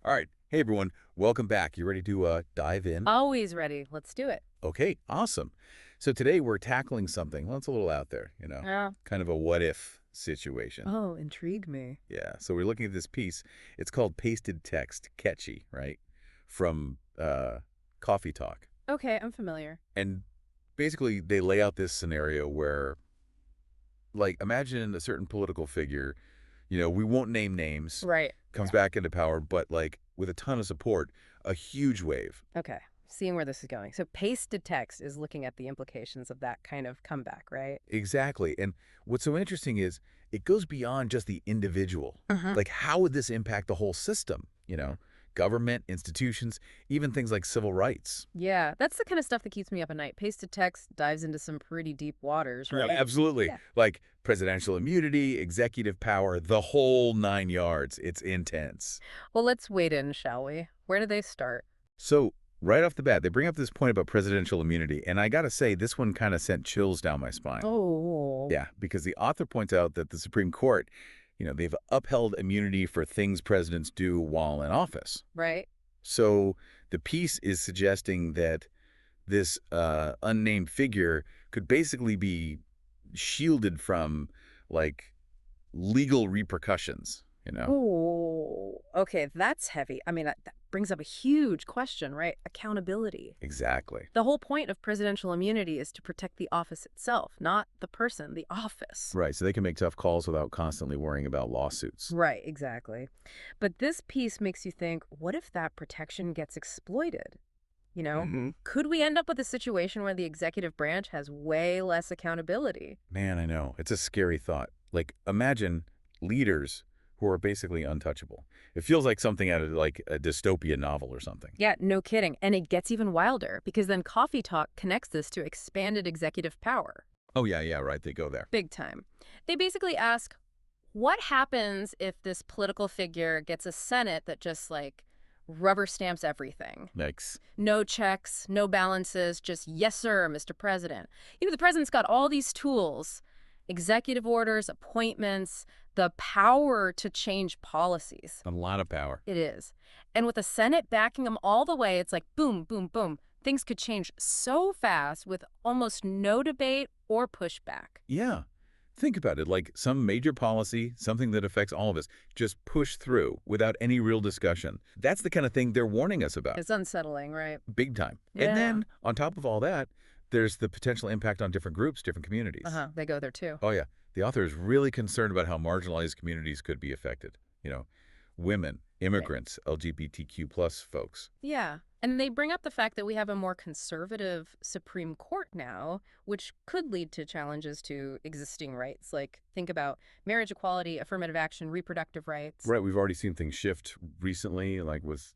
All right. Hey, everyone. Welcome back. You ready to dive in? Always ready. Let's do it. Okay, awesome. So today we're tackling something, well, it's a little out there, Yeah. kind of a what-if situation. Oh, intrigue me. Yeah, so we're looking at this piece. It's called Pasted Text, Catchy, right? From Coffee Talk. Okay, I'm familiar. And basically they lay out this scenario where, like, imagine a certain political figure, we won't name names, Right. comes Yeah. back into power, but, like, with a ton of support, a huge wave. Okay. Seeing where this is going. So pasted text is looking at the implications of that kind of comeback, right? Exactly. And what's so interesting is it goes beyond just the individual. Uh-huh. Like, how would this impact the whole system? Government, institutions, even things like civil rights. Yeah, that's the kind of stuff that keeps me up at night. Pasted text dives into some pretty deep waters, Yeah, right? absolutely. Yeah. Like presidential immunity, executive power, the whole 9 yards. It's intense. Well, let's wade in, shall we? Where do they start? So, right off the bat, they bring up this point about presidential immunity. And I got to say, this one kind of sent chills down my spine. Oh. Yeah, because the author points out that the Supreme Court, they've upheld immunity for things presidents do while in office. Right. So the piece is suggesting that this unnamed figure could basically be shielded from, like, legal repercussions. Oh, okay, that's heavy. I mean, that brings up a huge question, right? Accountability. Exactly. The whole point of presidential immunity is to protect the office itself, not the person, the office. Right, so they can make tough calls without constantly worrying about lawsuits. Right, exactly. But this piece makes you think, what if that protection gets exploited? You know, hmm could we end up with a situation where the executive branch has way less accountability? Man, I know. It's a scary thought. Like, imagine leaders who are basically untouchable. It feels like something out of, like, a dystopia novel or something. Yeah, no kidding. And it gets even wilder because then Coffee Talk connects this to expanded executive power. Oh, yeah, yeah, right. They go there. Big time. They basically ask, what happens if this political figure gets a Senate that just like rubber stamps everything? Next. No checks, no balances, just yes, sir, Mr. President. The president's got all these tools, executive orders, appointments, the power to change policies. A lot of power. It is. And with the Senate backing him all the way, it's like boom, boom, boom. Things could change so fast with almost no debate or pushback. Yeah. Think about it, like some major policy, something that affects all of us, just push through without any real discussion. That's the kind of thing they're warning us about. It's unsettling, right? Big time. And Yeah. then, on top of all that, there's the potential impact on different groups, different communities. Uh-huh. They go there too. Oh, yeah. The author is really concerned about how marginalized communities could be affected. Women, Right. immigrants, LGBTQ plus folks. Yeah. And they bring up the fact that we have a more conservative Supreme Court now, which could lead to challenges to existing rights. Like, think about marriage equality, affirmative action, reproductive rights. Right, we've already seen things shift recently, like with,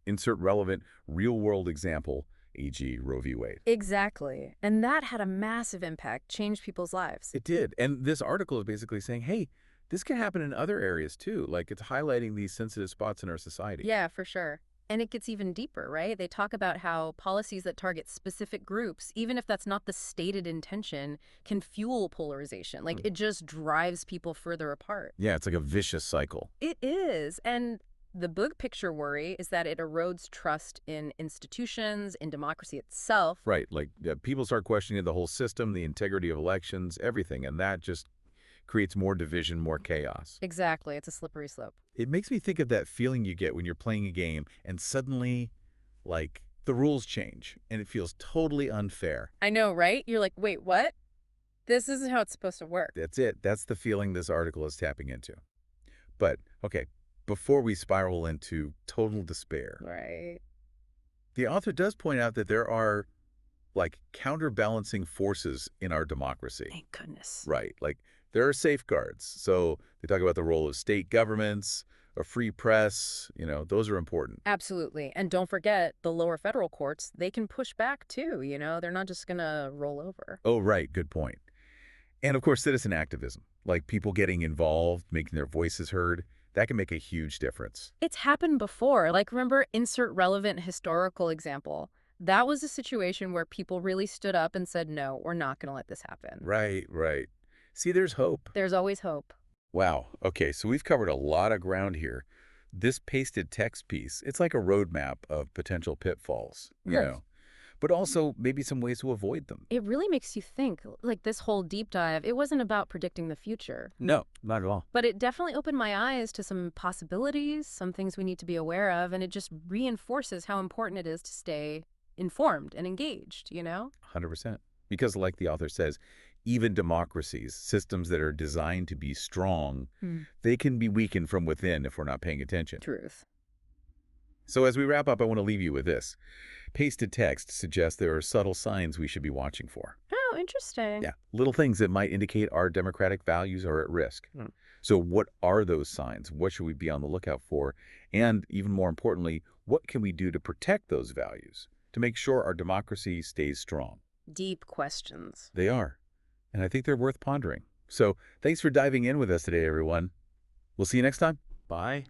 insert relevant real-world example, e.g. Roe v. Wade. Exactly. And that had a massive impact, changed people's lives. It did. And this article is basically saying, hey, this can happen in other areas too. Like, it's highlighting these sensitive spots in our society. Yeah, for sure. And it gets even deeper, right? They talk about how policies that target specific groups, even if that's not the stated intention, can fuel polarization. Like, it just drives people further apart. Yeah, it's like a vicious cycle. It is. And the big picture worry is that it erodes trust in institutions, in democracy itself. Right, like people start questioning the whole system, the integrity of elections, everything, and that just creates more division, more chaos. Exactly. It's a slippery slope. It makes me think of that feeling you get when you're playing a game and suddenly, like, the rules change and it feels totally unfair. I know, right? You're like, wait, what? This isn't how it's supposed to work. That's it. That's the feeling this article is tapping into. But, okay, before we spiral into total despair, Right. the author does point out that there are, like, counterbalancing forces in our democracy. Thank goodness. Right. Like, there are safeguards. So they talk about the role of state governments, a free press, those are important. Absolutely. And don't forget, the lower federal courts, they can push back too, They're not just going to roll over. Oh, right. Good point. And of course, citizen activism, like people getting involved, making their voices heard, that can make a huge difference. It's happened before. Like, remember, insert relevant historical example. That was a situation where people really stood up and said, no, we're not going to let this happen. Right, right. See, there's hope. There's always hope. Wow. Okay, so we've covered a lot of ground here. This pasted text piece, it's like a roadmap of potential pitfalls, Right. but also maybe some ways to avoid them. It really makes you think, like this whole deep dive, it wasn't about predicting the future. No, not at all. But it definitely opened my eyes to some possibilities, some things we need to be aware of, and it just reinforces how important it is to stay informed and engaged, 100%. Because like the author says, even democracies, systems that are designed to be strong, they can be weakened from within if we're not paying attention. Truth. So as we wrap up, I want to leave you with this. Pasted text suggests there are subtle signs we should be watching for. Oh, interesting. Yeah, little things that might indicate our democratic values are at risk. So what are those signs? What should we be on the lookout for? And even more importantly, what can we do to protect those values, to make sure our democracy stays strong? Deep questions. They are. And I think they're worth pondering. So thanks for diving in with us today, everyone. We'll see you next time. Bye.